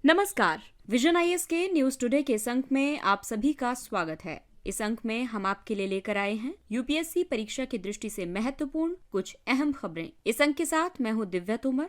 नमस्कार। Vision IAS के news today के इस अंक में आप सभी का स्वागत है। इस अंक में हम आपके लिए लेकर आए हैं यूपीएससी परीक्षा की दृष्टि से महत्वपूर्ण कुछ अहम खबरें। इस अंक के साथ मैं हूं दिव्या तोमर।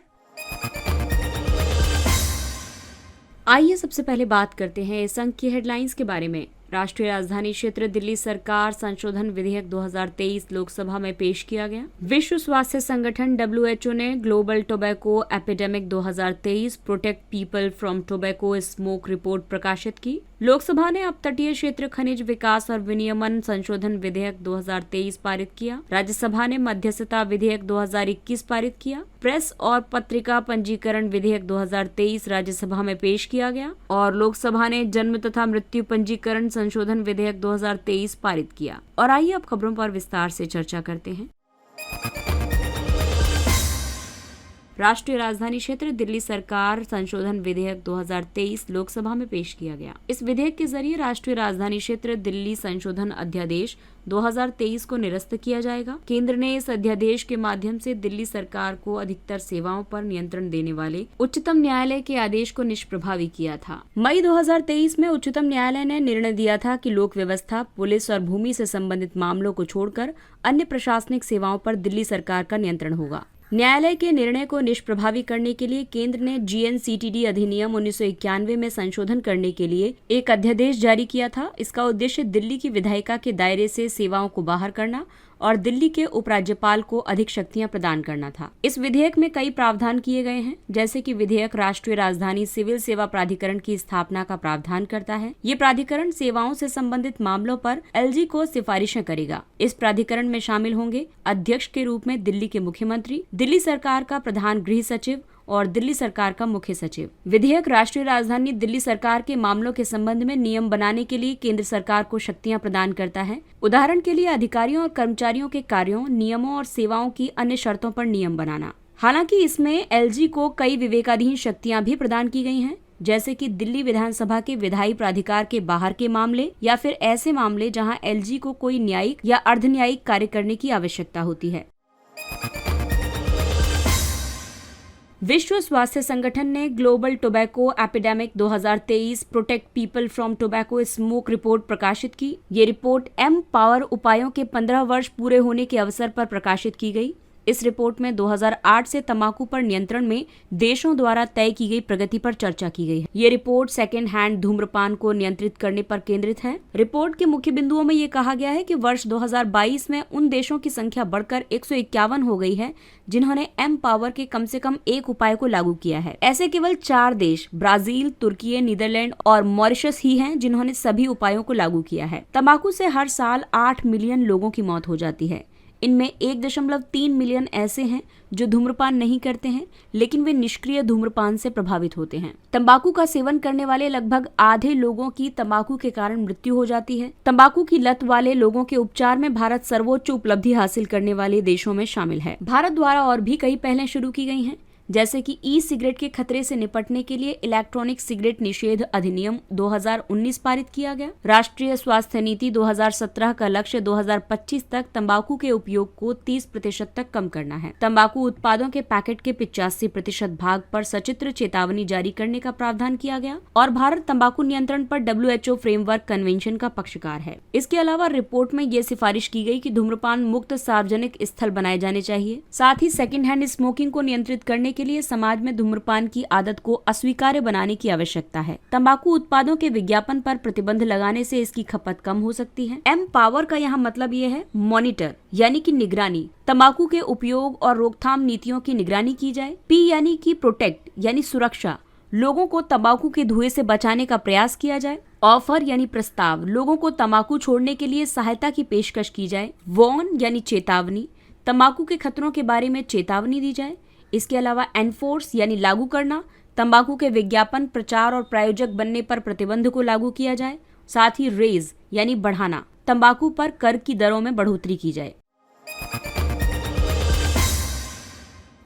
आइए सबसे पहले बात करते हैं इस अंक की हेडलाइंस के बारे में। राष्ट्रीय राजधानी क्षेत्र दिल्ली सरकार संशोधन विधेयक 2023 लोकसभा में पेश किया गया। विश्व स्वास्थ्य संगठन WHO ने global tobacco epidemic 2023 protect people from tobacco smoke report प्रकाशित की। लोकसभा ने अपतटीय क्षेत्र खनिज विकास और विनियमन संशोधन विधेयक 2023 पारित किया। राज्यसभा ने मध्यस्थता विधेयक 2021 पारित किया। प्रेस और पत्रिका पंजीकरण विधेयक 2023 राज्यसभा में पेश किया गया और लोकसभा ने जन्म तथा मृत्यु पंजीकरण संशोधन विधेयक 2023 पारित किया। और आइए अब खबरों पर विस्तार से चर्चा करते हैं। राष्ट्रीय राजधानी क्षेत्र दिल्ली सरकार संशोधन विधेयक 2023 लोकसभा में पेश किया गया। इस विधेयक के जरिए राष्ट्रीय राजधानी क्षेत्र दिल्ली संशोधन अध्यादेश 2023 को निरस्त किया जाएगा। केंद्र ने इस अध्यादेश के माध्यम से दिल्ली सरकार को अधिकतर सेवाओं पर नियंत्रण देने वाले उच्चतम न्यायालय के आदेश को निष्प्रभावी किया था। मई 2023 में उच्चतम न्यायालय ने निर्णय दिया था कि लोक व्यवस्था, पुलिस और भूमि से संबंधित मामलों को छोड़कर अन्य प्रशासनिक सेवाओं पर दिल्ली सरकार का नियंत्रण होगा। न्यायालय के निर्णय को निष्प्रभावी करने के लिए केंद्र ने GNCTD अधिनियम 1991 में संशोधन करने के लिए एक अध्यादेश जारी किया था। इसका उद्देश्य दिल्ली की विधायिका के दायरे से सेवाओं को बाहर करना और दिल्ली के उपराज्यपाल को अधिक शक्तियां प्रदान करना था। इस विधेयक में कई प्रावधान किए गए हैं, जैसे कि विधेयक राष्ट्रीय राजधानी सिविल सेवा प्राधिकरण की स्थापना का प्रावधान करता है। ये प्राधिकरण सेवाओं से संबंधित मामलों पर LG को सिफारिशें करेगा। इस प्राधिकरण में शामिल होंगे अध्यक्ष के रूप में दिल्ली के मुख्यमंत्री, दिल्ली सरकार का प्रधान गृह सचिव और दिल्ली सरकार का मुख्य सचिव। विधेयक राष्ट्रीय राजधानी दिल्ली सरकार के मामलों के संबंध में नियम बनाने के लिए केंद्र सरकार को शक्तियां प्रदान करता है। उदाहरण के लिए अधिकारियों और कर्मचारियों के कार्यों, नियमों और सेवाओं की अन्य शर्तों पर नियम बनाना। हालांकि इसमें LG को कई विवेकाधीन शक्तियां भी प्रदान की गई हैं, जैसे कि दिल्ली विधानसभा के विधायी प्राधिकार के बाहर के मामले या फिर ऐसे मामले जहाँ LG को कोई न्यायिक या अर्धन्यायिक कार्य करने की आवश्यकता होती है। विश्व स्वास्थ्य संगठन ने global tobacco epidemic 2023 protect people from tobacco smoke report प्रकाशित की। ये रिपोर्ट M-Power उपायों के 15 वर्ष पूरे होने के अवसर पर प्रकाशित की गई। इस रिपोर्ट में 2008 से तंबाकू पर नियंत्रण में देशों द्वारा तय की गई प्रगति पर चर्चा की गई है। ये रिपोर्ट सेकेंड हैंड धूम्रपान को नियंत्रित करने पर केंद्रित है। रिपोर्ट के मुख्य बिंदुओं में ये कहा गया है कि वर्ष 2022 में उन देशों की संख्या बढ़कर 151 हो गई है जिन्होंने M-Power के कम से कम एक उपाय को लागू किया है। ऐसे केवल 4 देश ब्राजील, तुर्की, नीदरलैंड और मॉरिशस ही हैं जिन्होंने सभी उपायों को लागू किया है। तंबाकू से हर साल 8 मिलियन लोगों की मौत हो जाती है। इनमें 1.3 मिलियन ऐसे हैं जो धूम्रपान नहीं करते हैं, लेकिन वे निष्क्रिय धूम्रपान से प्रभावित होते हैं। तंबाकू का सेवन करने वाले लगभग आधे लोगों की तंबाकू के कारण मृत्यु हो जाती है। तंबाकू की लत वाले लोगों के उपचार में भारत सर्वोच्च उपलब्धि हासिल करने वाले देशों में शामिल है। भारत द्वारा और भी कई पहलें शुरू की गई हैं, जैसे कि सिगरेट के खतरे से निपटने के लिए इलेक्ट्रॉनिक सिगरेट निषेध अधिनियम 2019 पारित किया गया। राष्ट्रीय स्वास्थ्य नीति 2017 का लक्ष्य 2025 तक तंबाकू के उपयोग को 30% तक कम करना है। तंबाकू उत्पादों के पैकेट के 85% भाग पर सचित्र चेतावनी जारी करने का प्रावधान किया गया और भारत तंबाकू नियंत्रण पर WHO फ्रेमवर्क कन्वेंशन का पक्षकार है। इसके अलावा रिपोर्ट में ये सिफारिश की गई कि धूम्रपान मुक्त सार्वजनिक स्थल बनाए जाने चाहिए। साथ ही सेकेंड हैंड स्मोकिंग को नियंत्रित करने के लिए समाज में धूम्रपान की आदत को अस्वीकार्य बनाने की आवश्यकता है। तंबाकू उत्पादों के विज्ञापन पर प्रतिबंध लगाने से इसकी खपत कम हो सकती है। M-Power का यहाँ मतलब ये है मॉनिटर यानी कि निगरानी। तंबाकू के उपयोग और रोकथाम नीतियों की निगरानी की जाए। P यानी कि प्रोटेक्ट यानी सुरक्षा, लोगों को तंबाकू के धुएं से बचाने का प्रयास किया जाए। ऑफर यानी प्रस्ताव, लोगों को तंबाकू छोड़ने के लिए सहायता की पेशकश की जाए। वॉर्न यानी चेतावनी, तंबाकू के खतरों के बारे में चेतावनी दी जाए। इसके अलावा एनफोर्स यानी लागू करना, तंबाकू के विज्ञापन, प्रचार और प्रायोजक बनने पर प्रतिबंध को लागू किया जाए। साथ ही रेज यानी बढ़ाना, तंबाकू पर कर की दरों में बढ़ोतरी की जाए।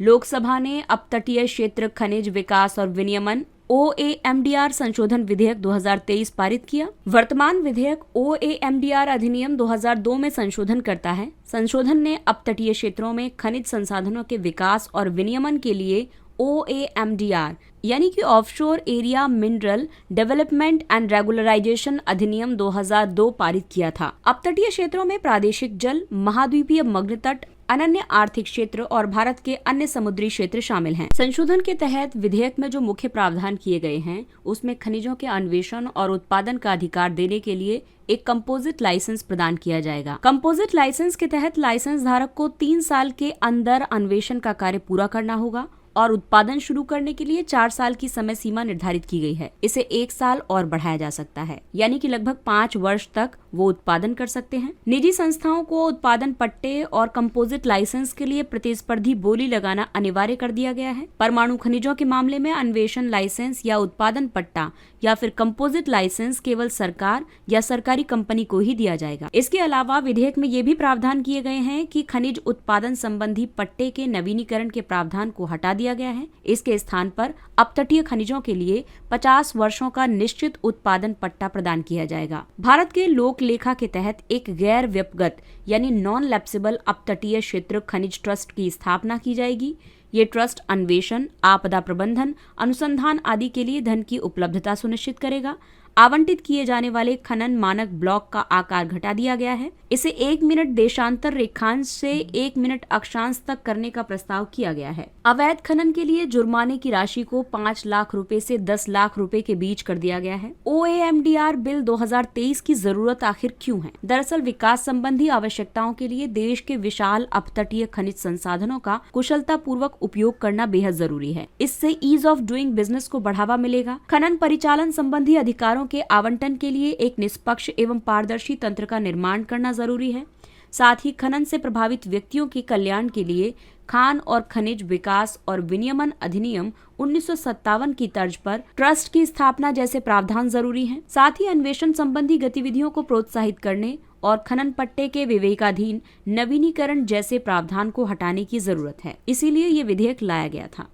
लोकसभा ने अपतटीय क्षेत्र खनिज विकास और विनियमन OAMDR संशोधन विधेयक 2023 पारित किया। वर्तमान विधेयक OAMDR अधिनियम 2002 में संशोधन करता है। संशोधन ने अपतटीय क्षेत्रों में खनिज संसाधनों के विकास और विनियमन के लिए OAMDR यानी कि offshore area mineral development and regularisation अधिनियम 2002 पारित किया था। अपतटीय क्षेत्रों में प्रादेशिक जल, महाद्वीपीय मग्न तट, अनन्य आर्थिक क्षेत्र और भारत के अन्य समुद्री क्षेत्र शामिल हैं। संशोधन के तहत विधेयक में जो मुख्य प्रावधान किए गए हैं उसमें खनिजों के अन्वेषण और उत्पादन का अधिकार देने के लिए एक कंपोजिट लाइसेंस प्रदान किया जाएगा। कंपोजिट लाइसेंस के तहत लाइसेंस धारक को 3 साल के अंदर अन्वेषण का कार्य पूरा करना होगा और उत्पादन शुरू करने के लिए 4 साल की समय सीमा निर्धारित की गई है। इसे 1 साल और बढ़ाया जा सकता है, यानी कि लगभग 5 वर्ष तक वो उत्पादन कर सकते हैं। निजी संस्थाओं को उत्पादन पट्टे और कंपोजिट लाइसेंस के लिए प्रतिस्पर्धी बोली लगाना अनिवार्य कर दिया गया है। परमाणु खनिजों के मामले में अन्वेषण लाइसेंस या उत्पादन पट्टा या फिर कंपोजिट लाइसेंस केवल सरकार या सरकारी कंपनी को ही दिया जाएगा। इसके अलावा विधेयक में ये भी प्रावधान किए गए हैं कि खनिज उत्पादन संबंधी पट्टे के नवीनीकरण के प्रावधान को हटा दिया गया है। इसके स्थान पर अपतटीय खनिजों के लिए 50 वर्षों का निश्चित उत्पादन पट्टा प्रदान किया जाएगा। भारत के लोक लेखा के तहत एक गैर व्यक्तिगत यानी नॉन लैप्सेबल अपतटीय क्षेत्र खनिज ट्रस्ट की स्थापना की जाएगी। ये ट्रस्ट अन्वेषण, आपदा प्रबंधन, अनुसंधान आदि के लिए धन की उपलब्धता सुनिश्चित करेगा। आवंटित किए जाने वाले खनन मानक ब्लॉक का आकार घटा दिया गया है। इसे 1 मिनट देशांतर रेखांश से 1 मिनट अक्षांश तक करने का प्रस्ताव किया गया है। अवैध खनन के लिए जुर्माने की राशि को 5 लाख रुपए से 10 लाख रुपए के बीच कर दिया गया है। OAMDR बिल 2023 की जरूरत आखिर क्यों है? दरअसल विकास संबंधी आवश्यकताओं के लिए देश के विशाल अपतटीय खनिज संसाधनों का कुशलता पूर्वक उपयोग करना बेहद जरूरी है। इससे ईज ऑफ डूइंग बिजनेस को बढ़ावा मिलेगा। खनन परिचालन संबंधी अधिकारों के आवंटन के लिए एक निष्पक्ष एवं पारदर्शी तंत्र का निर्माण करना जरूरी है। साथ ही खनन से प्रभावित व्यक्तियों के कल्याण के लिए खान और खनिज विकास और विनियमन अधिनियम 1957 की तर्ज पर ट्रस्ट की स्थापना जैसे प्रावधान जरूरी हैं। साथ ही अन्वेषण संबंधी गतिविधियों को प्रोत्साहित करने और खनन पट्टे के विवेकाधीन नवीनीकरण जैसे प्रावधान को हटाने की जरूरत है। इसीलिए ये विधेयक लाया गया था।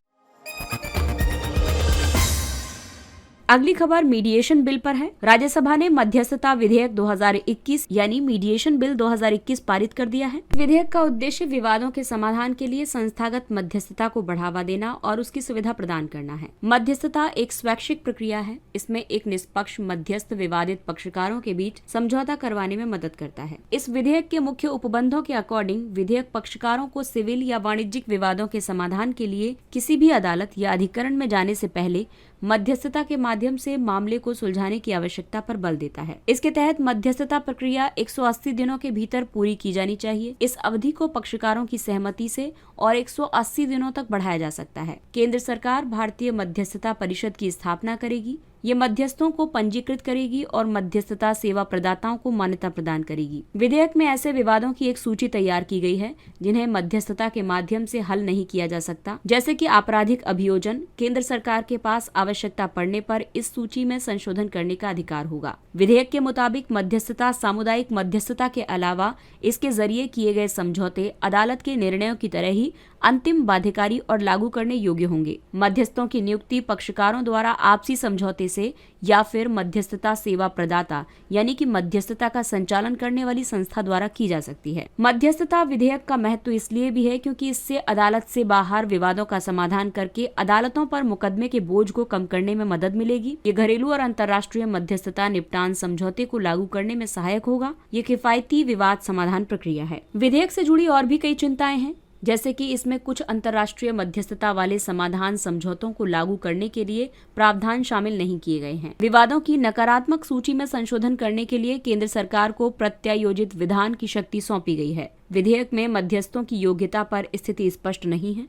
अगली खबर मीडिएशन बिल पर है। राज्यसभा ने मध्यस्थता विधेयक 2021 यानी मीडिएशन बिल 2021 पारित कर दिया है। विधेयक का उद्देश्य विवादों के समाधान के लिए संस्थागत मध्यस्थता को बढ़ावा देना और उसकी सुविधा प्रदान करना है। मध्यस्थता एक स्वैच्छिक प्रक्रिया है। इसमें एक निष्पक्ष मध्यस्थ विवादित पक्षकारों के बीच समझौता करवाने में मदद करता है। इस विधेयक के मुख्य उपबंधों के अकॉर्डिंग विधेयक पक्षकारों को सिविल या वाणिज्यिक विवादों के समाधान के लिए किसी भी अदालत या अधिकरण में जाने से पहले मध्यस्थता के माध्यम से मामले को सुलझाने की आवश्यकता पर बल देता है। इसके तहत मध्यस्थता प्रक्रिया 180 दिनों के भीतर पूरी की जानी चाहिए। इस अवधि को पक्षकारों की सहमति से और 180 दिनों तक बढ़ाया जा सकता है। केंद्र सरकार भारतीय मध्यस्थता परिषद की स्थापना करेगी। ये मध्यस्थों को पंजीकृत करेगी और मध्यस्थता सेवा प्रदाताओं को मान्यता प्रदान करेगी। विधेयक में ऐसे विवादों की एक सूची तैयार की गई है जिन्हें मध्यस्थता के माध्यम से हल नहीं किया जा सकता, जैसे कि आपराधिक अभियोजन। केंद्र सरकार के पास आवश्यकता पड़ने पर इस सूची में संशोधन करने का अधिकार होगा। विधेयक के मुताबिक मध्यस्थता सामुदायिक मध्यस्थता के अलावा इसके जरिए किए गए समझौते अदालत के निर्णयों की तरह ही अंतिम बाध्यकारी और लागू करने योग्य होंगे। मध्यस्थों की नियुक्ति पक्षकारों द्वारा आपसी समझौते से या फिर मध्यस्थता सेवा प्रदाता यानी कि मध्यस्थता का संचालन करने वाली संस्था द्वारा की जा सकती है। मध्यस्थता विधेयक का महत्व इसलिए भी है क्योंकि इससे अदालत से बाहर विवादों का समाधान करके अदालतों पर मुकदमे के बोझ को कम करने में मदद मिलेगी। ये घरेलू और अंतर्राष्ट्रीय मध्यस्थता निपटान समझौते को लागू करने में सहायक होगा। ये किफायती विवाद समाधान प्रक्रिया है। विधेयक से जुड़ी और भी कई चिंताएं हैं, जैसे कि इसमें कुछ अंतर्राष्ट्रीय मध्यस्थता वाले समाधान समझौतों को लागू करने के लिए प्रावधान शामिल नहीं किए गए हैं। विवादों की नकारात्मक सूची में संशोधन करने के लिए केंद्र सरकार को प्रत्यायोजित विधान की शक्ति सौंपी गई है। विधेयक में मध्यस्थों की योग्यता पर स्थिति स्पष्ट नहीं है।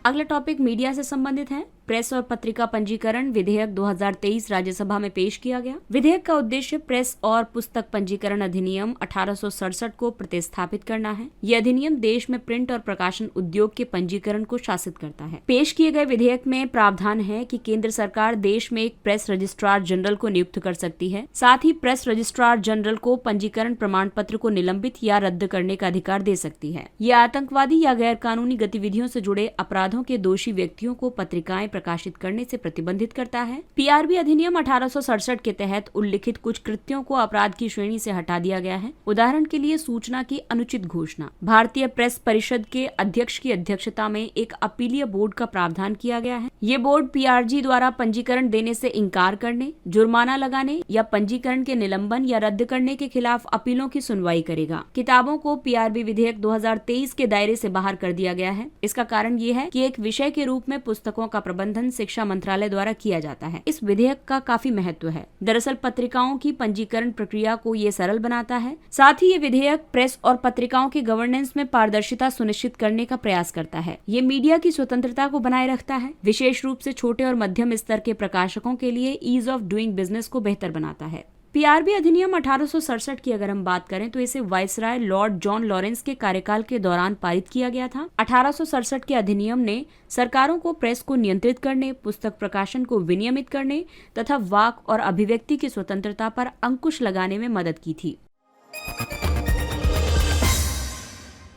अगला टॉपिक मीडिया से संबंधित है। प्रेस और पत्रिका पंजीकरण विधेयक 2023 राज्यसभा में पेश किया गया। विधेयक का उद्देश्य प्रेस और पुस्तक पंजीकरण अधिनियम 1867 को प्रतिस्थापित करना है। यह अधिनियम देश में प्रिंट और प्रकाशन उद्योग के पंजीकरण को शासित करता है। पेश किए गए विधेयक में प्रावधान है कि केंद्र सरकार देश में एक प्रेस रजिस्ट्रार जनरल को नियुक्त कर सकती है। साथ ही प्रेस रजिस्ट्रार जनरल को पंजीकरण प्रमाण पत्र को निलंबित या रद्द करने का अधिकार दे सकती है। यह आतंकवादी या गैर कानूनी गतिविधियों से जुड़े अपराधों के दोषी व्यक्तियों को पत्रिकाएं प्रकाशित करने से प्रतिबंधित करता है। पीआरबी अधिनियम 1867 के तहत उल्लिखित कुछ कृत्यों को अपराध की श्रेणी से हटा दिया गया है। उदाहरण के लिए सूचना की अनुचित घोषणा। भारतीय प्रेस परिषद के अध्यक्ष की अध्यक्षता में एक अपीलीय बोर्ड का प्रावधान किया गया है। ये बोर्ड पीआरजी द्वारा पंजीकरण देने से इंकार करने, जुर्माना लगाने या पंजीकरण के निलंबन या रद्द करने के खिलाफ अपीलों की सुनवाई करेगा। किताबों को पीआरबी विधेयक 2023 के दायरे से बाहर कर दिया गया है। इसका कारण ये है कि एक विषय के रूप में पुस्तकों का प्रबंधन शिक्षा मंत्रालय द्वारा किया जाता है। इस विधेयक का काफी महत्व है। दरअसल पत्रिकाओं की पंजीकरण प्रक्रिया को ये सरल बनाता है। साथ ही ये विधेयक प्रेस और पत्रिकाओं के गवर्नेंस में पारदर्शिता सुनिश्चित करने का प्रयास करता है। ये मीडिया की स्वतंत्रता को बनाए रखता है, विशेष रूप से छोटे और मध्यम स्तर के प्रकाशकों के लिए ईज ऑफ डूइंग बिजनेस को बेहतर बनाता है। पीआरबी अधिनियम 1867 की अगर हम बात करें तो इसे वाइसराय लॉर्ड जॉन लॉरेंस के कार्यकाल के दौरान पारित किया गया था। 1867 के अधिनियम ने सरकारों को प्रेस को नियंत्रित करने, पुस्तक प्रकाशन को विनियमित करने तथा वाक और अभिव्यक्ति की स्वतंत्रता पर अंकुश लगाने में मदद की थी।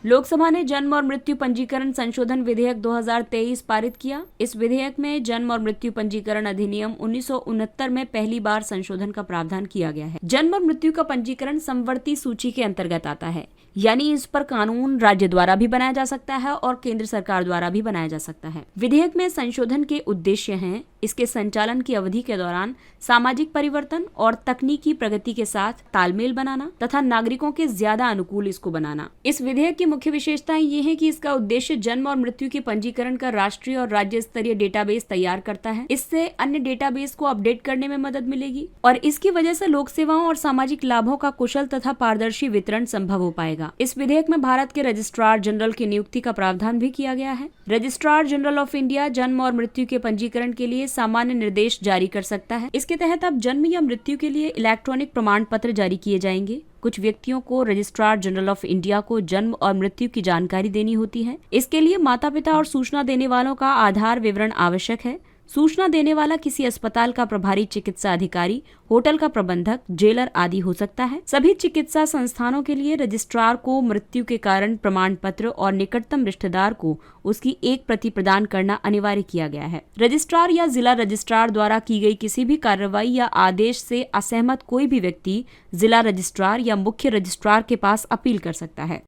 लोकसभा ने जन्म और मृत्यु पंजीकरण संशोधन विधेयक 2023 पारित किया। इस विधेयक में जन्म और मृत्यु पंजीकरण अधिनियम 1969 में पहली बार संशोधन का प्रावधान किया गया है। जन्म और मृत्यु का पंजीकरण समवर्ती सूची के अंतर्गत आता है, यानी इस पर कानून राज्य द्वारा भी बनाया जा सकता है और केंद्र सरकार द्वारा भी बनाया जा सकता है। विधेयक में संशोधन के उद्देश्य हैं इसके संचालन की अवधि के दौरान सामाजिक परिवर्तन और तकनीकी प्रगति के साथ तालमेल बनाना तथा नागरिकों के ज्यादा अनुकूल इसको बनाना। इस विधेयक की मुख्य विशेषताएं ये हैं कि इसका उद्देश्य जन्म और मृत्यु के पंजीकरण का राष्ट्रीय और राज्य स्तरीय डेटाबेस तैयार करता है। इससे अन्य डेटाबेस को अपडेट करने में मदद मिलेगी और इसकी वजह से लोक सेवाओं और सामाजिक लाभों का कुशल तथा पारदर्शी वितरण संभव हो पाएगा। इस विधेयक में भारत के रजिस्ट्रार जनरल की नियुक्ति का प्रावधान भी किया गया है। रजिस्ट्रार जनरल ऑफ इंडिया जन्म और मृत्यु के पंजीकरण के लिए सामान्य निर्देश जारी कर सकता है। इसके तहत अब जन्म या मृत्यु के लिए इलेक्ट्रॉनिक प्रमाण पत्र जारी किए जाएंगे। कुछ व्यक्तियों को रजिस्ट्रार जनरल ऑफ इंडिया को जन्म और मृत्यु की जानकारी देनी होती है। इसके लिए माता पिता और सूचना देने वालों का आधार विवरण आवश्यक है। सूचना देने वाला किसी अस्पताल का प्रभारी चिकित्सा अधिकारी, होटल का प्रबंधक, जेलर आदि हो सकता है। सभी चिकित्सा संस्थानों के लिए रजिस्ट्रार को मृत्यु के कारण प्रमाण पत्र और निकटतम रिश्तेदार को उसकी एक प्रति प्रदान करना अनिवार्य किया गया है। रजिस्ट्रार या जिला रजिस्ट्रार द्वारा की गई किसी भी कार्रवाई या आदेश से असहमत कोई भी व्यक्ति जिला रजिस्ट्रार या मुख्य रजिस्ट्रार के पास अपील कर सकता है।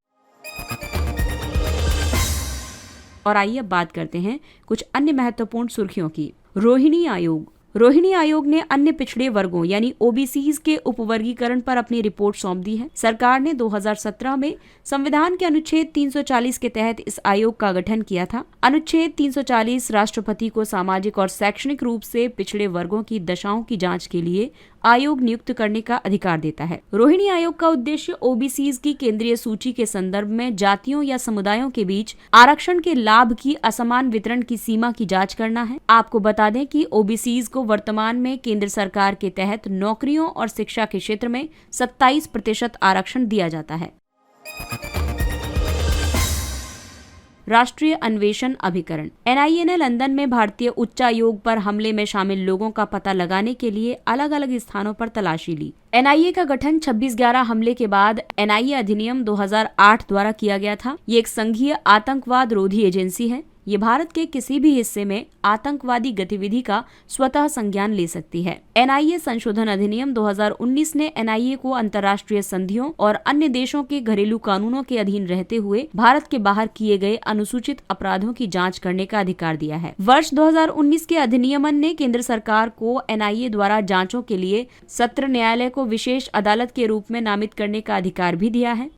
और आइए अब बात करते हैं कुछ अन्य महत्वपूर्ण सुर्खियों की। रोहिणी आयोग ने अन्य पिछड़े वर्गों यानी ओबीसीज के उपवर्गीकरण पर अपनी रिपोर्ट सौंप दी है। सरकार ने 2017 में संविधान के अनुच्छेद 340 के तहत इस आयोग का गठन किया था। अनुच्छेद 340 राष्ट्रपति को सामाजिक और शैक्षणिक रूप से पिछड़े वर्गों की दशाओं की जांच के लिए आयोग नियुक्त करने का अधिकार देता है। रोहिणी आयोग का उद्देश्य ओबीसीज की केंद्रीय सूची के संदर्भ में जातियों या समुदायों के बीच आरक्षण के लाभ की असमान वितरण की सीमा की जांच करना है। आपको बता दें कि ओबीसीज को वर्तमान में केंद्र सरकार के तहत नौकरियों और शिक्षा के क्षेत्र में 27% आरक्षण दिया जाता है। राष्ट्रीय अन्वेषण अभिकरण एनआईए ने लंदन में भारतीय उच्चायोग पर हमले में शामिल लोगों का पता लगाने के लिए अलग अलग स्थानों पर तलाशी ली। एनआईए का गठन 26/11 हमले के बाद एनआईए अधिनियम 2008 द्वारा किया गया था। ये एक संघीय आतंकवाद रोधी एजेंसी है। ये भारत के किसी भी हिस्से में आतंकवादी गतिविधि का स्वतः संज्ञान ले सकती है। एनआईए संशोधन अधिनियम 2019 ने एनआईए को अंतर्राष्ट्रीय संधियों और अन्य देशों के घरेलू कानूनों के अधीन रहते हुए भारत के बाहर किए गए अनुसूचित अपराधों की जांच करने का अधिकार दिया है। वर्ष 2019 के अधिनियमन ने केंद्र सरकार को एनआईए द्वारा जांचों के लिए सत्र न्यायालय को विशेष अदालत के रूप में नामित करने का अधिकार भी दिया है।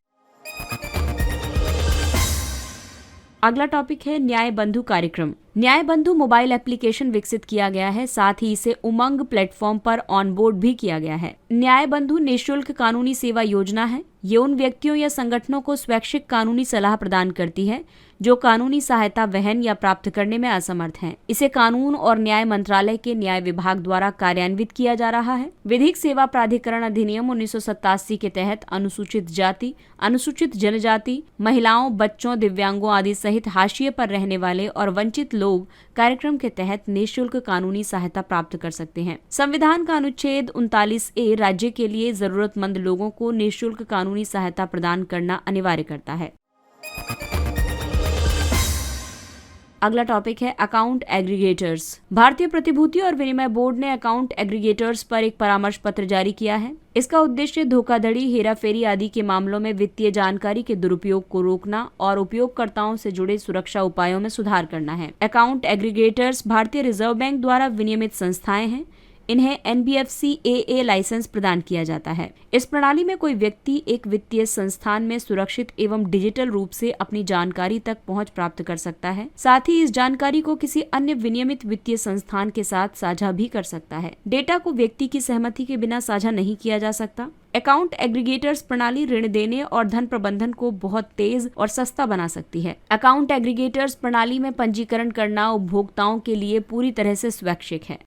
अगला टॉपिक है न्याय बंधु कार्यक्रम। न्याय बंधु मोबाइल एप्लीकेशन विकसित किया गया है, साथ ही इसे उमंग प्लेटफॉर्म पर ऑनबोर्ड भी किया गया है। न्याय बंधु निःशुल्क कानूनी सेवा योजना है। ये उन व्यक्तियों या संगठनों को स्वैच्छिक कानूनी सलाह प्रदान करती है जो कानूनी सहायता वहन या प्राप्त करने में असमर्थ हैं। इसे कानून और न्याय मंत्रालय के न्याय विभाग द्वारा कार्यान्वित किया जा रहा है। विधिक सेवा प्राधिकरण अधिनियम 1987 के तहत अनुसूचित जाति, अनुसूचित जनजाति, महिलाओं, बच्चों, दिव्यांगों आदि सहित हाशिए पर रहने वाले और वंचित लोग कार्यक्रम के तहत निःशुल्क कानूनी सहायता प्राप्त कर सकते हैं। संविधान का अनुच्छेद 39A राज्य के लिए जरूरतमंद लोगों को निःशुल्क कानूनी सहायता प्रदान करना अनिवार्य करता है। अगला टॉपिक है अकाउंट एग्रीगेटर्स। भारतीय प्रतिभूति और विनिमय बोर्ड ने अकाउंट एग्रीगेटर्स पर एक परामर्श पत्र जारी किया है। इसका उद्देश्य धोखाधड़ी, हेराफेरी आदि के मामलों में वित्तीय जानकारी के दुरुपयोग को रोकना और उपयोगकर्ताओं से जुड़े सुरक्षा उपायों में सुधार करना है। अकाउंट एग्रीगेटर्स भारतीय रिजर्व बैंक द्वारा विनियमित संस्थाएं हैं। इन्हें NBFC AA लाइसेंस प्रदान किया जाता है। इस प्रणाली में कोई व्यक्ति एक वित्तीय संस्थान में सुरक्षित एवं डिजिटल रूप से अपनी जानकारी तक पहुंच प्राप्त कर सकता है। साथ ही इस जानकारी को किसी अन्य विनियमित वित्तीय संस्थान के साथ साझा भी कर सकता है। डेटा को व्यक्ति की सहमति के बिना साझा नहीं किया जा सकता। अकाउंट एग्रीगेटर्स प्रणाली ऋण देने और धन प्रबंधन को बहुत तेज और सस्ता बना सकती है। अकाउंट एग्रीगेटर्स प्रणाली में पंजीकरण करना उपभोक्ताओं के लिए पूरी तरह से स्वैच्छिक है।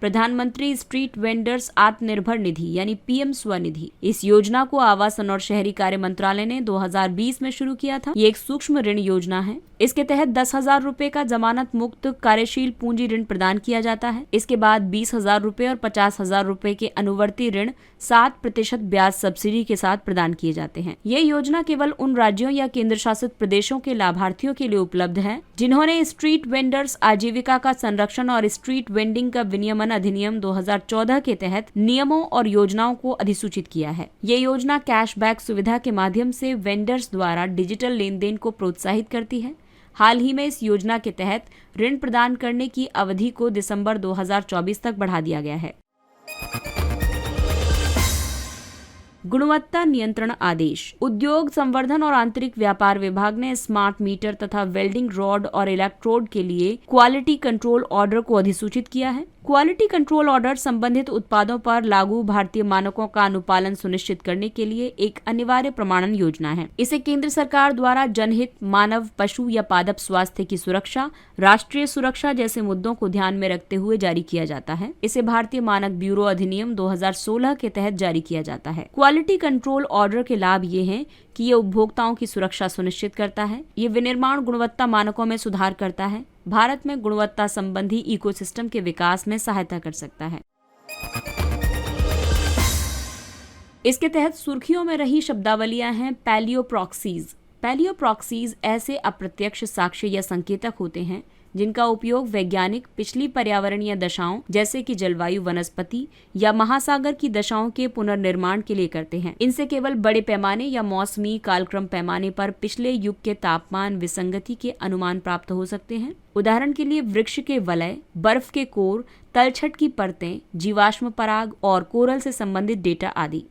प्रधानमंत्री स्ट्रीट वेंडर्स आत्मनिर्भर निधि यानी PM स्वनिधि, इस योजना को आवासन और शहरी कार्य मंत्रालय ने 2020 में शुरू किया था। ये एक सूक्ष्म ऋण योजना है। इसके तहत 10,000 रुपए का जमानत मुक्त कार्यशील पूंजी ऋण प्रदान किया जाता है। इसके बाद 20,000 रुपए और 50,000 रुपए के अनुवर्ती ऋण 7% ब्याज सब्सिडी के साथ प्रदान किए जाते हैं। ये योजना केवल उन राज्यों या केंद्र शासित प्रदेशों के लाभार्थियों के लिए उपलब्ध है जिन्होंने स्ट्रीट वेंडर्स आजीविका का संरक्षण और स्ट्रीट वेंडिंग का विनियमन अधिनियम 2014 के तहत नियमों और योजनाओं को अधिसूचित किया है। ये योजना कैशबैक सुविधा के माध्यम से वेंडर्स द्वारा डिजिटल लेन देन को प्रोत्साहित करती है। हाल ही में इस योजना के तहत ऋण प्रदान करने की अवधि को दिसंबर 2024 तक बढ़ा दिया गया है। गुणवत्ता नियंत्रण आदेश। उद्योग संवर्धन और आंतरिक व्यापार विभाग ने स्मार्ट मीटर तथा वेल्डिंग रॉड और इलेक्ट्रोड के लिए क्वालिटी कंट्रोल ऑर्डर को अधिसूचित किया है। क्वालिटी कंट्रोल ऑर्डर संबंधित उत्पादों पर लागू भारतीय मानकों का अनुपालन सुनिश्चित करने के लिए एक अनिवार्य प्रमाणन योजना है। इसे केंद्र सरकार द्वारा जनहित, मानव, पशु या पादप स्वास्थ्य की सुरक्षा, राष्ट्रीय सुरक्षा जैसे मुद्दों को ध्यान में रखते हुए जारी किया जाता है। इसे भारतीय मानक ब्यूरो अधिनियम 2016 के तहत जारी किया जाता है। क्वालिटी कंट्रोल ऑर्डर के लाभ ये हैं कि ये उपभोक्ताओं की सुरक्षा सुनिश्चित करता है। ये विनिर्माण गुणवत्ता मानकों में सुधार करता है। भारत में गुणवत्ता संबंधी इकोसिस्टम के विकास में सहायता कर सकता है। इसके तहत सुर्खियों में रही शब्दावलियां हैं पैलियोप्रॉक्सीज। पैलियोप्रॉक्सीज ऐसे अप्रत्यक्ष साक्ष्य या संकेतक होते हैं जिनका उपयोग वैज्ञानिक पिछली पर्यावरणीय दशाओं जैसे कि जलवायु, वनस्पति या महासागर की दशाओं के पुनर्निर्माण के लिए करते हैं। इनसे केवल बड़े पैमाने या मौसमी कालक्रम पैमाने पर पिछले युग के तापमान विसंगति के अनुमान प्राप्त हो सकते हैं। उदाहरण के लिए वृक्ष के वलय, बर्फ के कोर, तलछट की परतें, जीवाश्म पराग और कोरल से संबंधित डेटा आदि।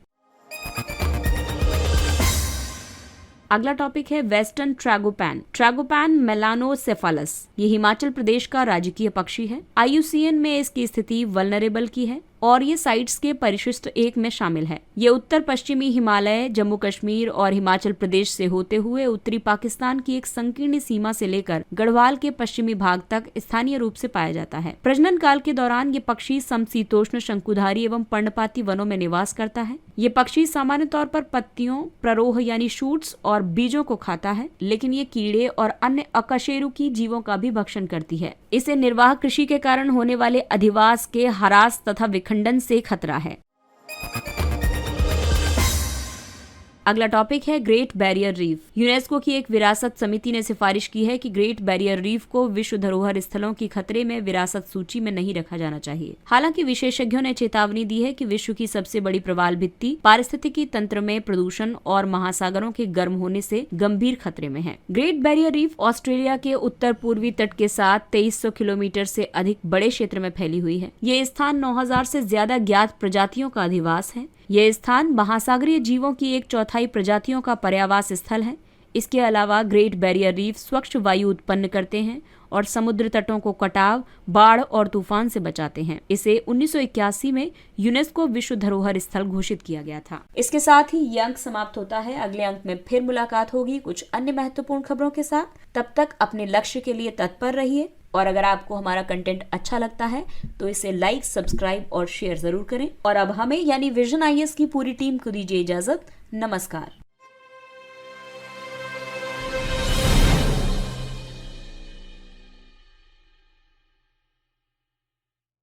अगला टॉपिक है वेस्टर्न ट्रैगोपैन। ट्रैगोपैन मेलानोसेफालस, ये हिमाचल प्रदेश का राजकीय पक्षी है। IUCN में इसकी स्थिति वल्नरेबल की है और ये साइट्स के परिशिष्ट 1 में शामिल है। ये उत्तर पश्चिमी हिमालय, जम्मू कश्मीर और हिमाचल प्रदेश से होते हुए उत्तरी पाकिस्तान की एक संकीर्ण सीमा से लेकर गढ़वाल के पश्चिमी भाग तक स्थानीय रूप से पाया जाता है। प्रजनन काल के दौरान ये पक्षी समशीतोष्ण शंकुधारी एवं पर्णपाती वनों में निवास करता है। ये पक्षी सामान्य तौर पर पत्तियों, प्ररोह यानी शूट्स और बीजों को खाता है, लेकिन ये कीड़े और अन्य अकशेरुकी जीवों का भी भक्षण करती है। इसे निर्वाह कृषि के कारण होने वाले अधिवास के ह्रास तथा विखंडन से खतरा है। अगला टॉपिक है ग्रेट बैरियर रीफ। यूनेस्को की एक विरासत समिति ने सिफारिश की है कि ग्रेट बैरियर रीफ को विश्व धरोहर स्थलों की खतरे में विरासत सूची में नहीं रखा जाना चाहिए। हालांकि विशेषज्ञों ने चेतावनी दी है कि विश्व की सबसे बड़ी प्रवाल भित्ति पारिस्थितिकी तंत्र में प्रदूषण और महासागरों के गर्म होने से गंभीर खतरे में है। ग्रेट बैरियर रीफ ऑस्ट्रेलिया के उत्तर पूर्वी तट के साथ 2300 किलोमीटर से अधिक बड़े क्षेत्र में फैली हुई है। ये स्थान 9000 से ज्यादा ज्ञात प्रजातियों का अधिवास है। यह स्थान महासागरीय जीवों की 1/4 प्रजातियों का पर्यावास स्थल है। इसके अलावा ग्रेट बैरियर रीफ स्वच्छ वायु उत्पन्न करते हैं और समुद्र तटों को कटाव, बाढ़ और तूफान से बचाते हैं। इसे 1981 में यूनेस्को विश्व धरोहर स्थल घोषित किया गया था। इसके साथ ही ये अंक समाप्त होता है। अगले अंक में फिर मुलाकात होगी कुछ अन्य महत्वपूर्ण खबरों के साथ। तब तक अपने लक्ष्य के लिए तत्पर रहिए और अगर आपको हमारा कंटेंट अच्छा लगता है तो इसे लाइक, सब्सक्राइब और शेयर जरूर करें। और अब हमें यानी विजन IAS की पूरी टीम को दीजिए इजाजत। नमस्कार।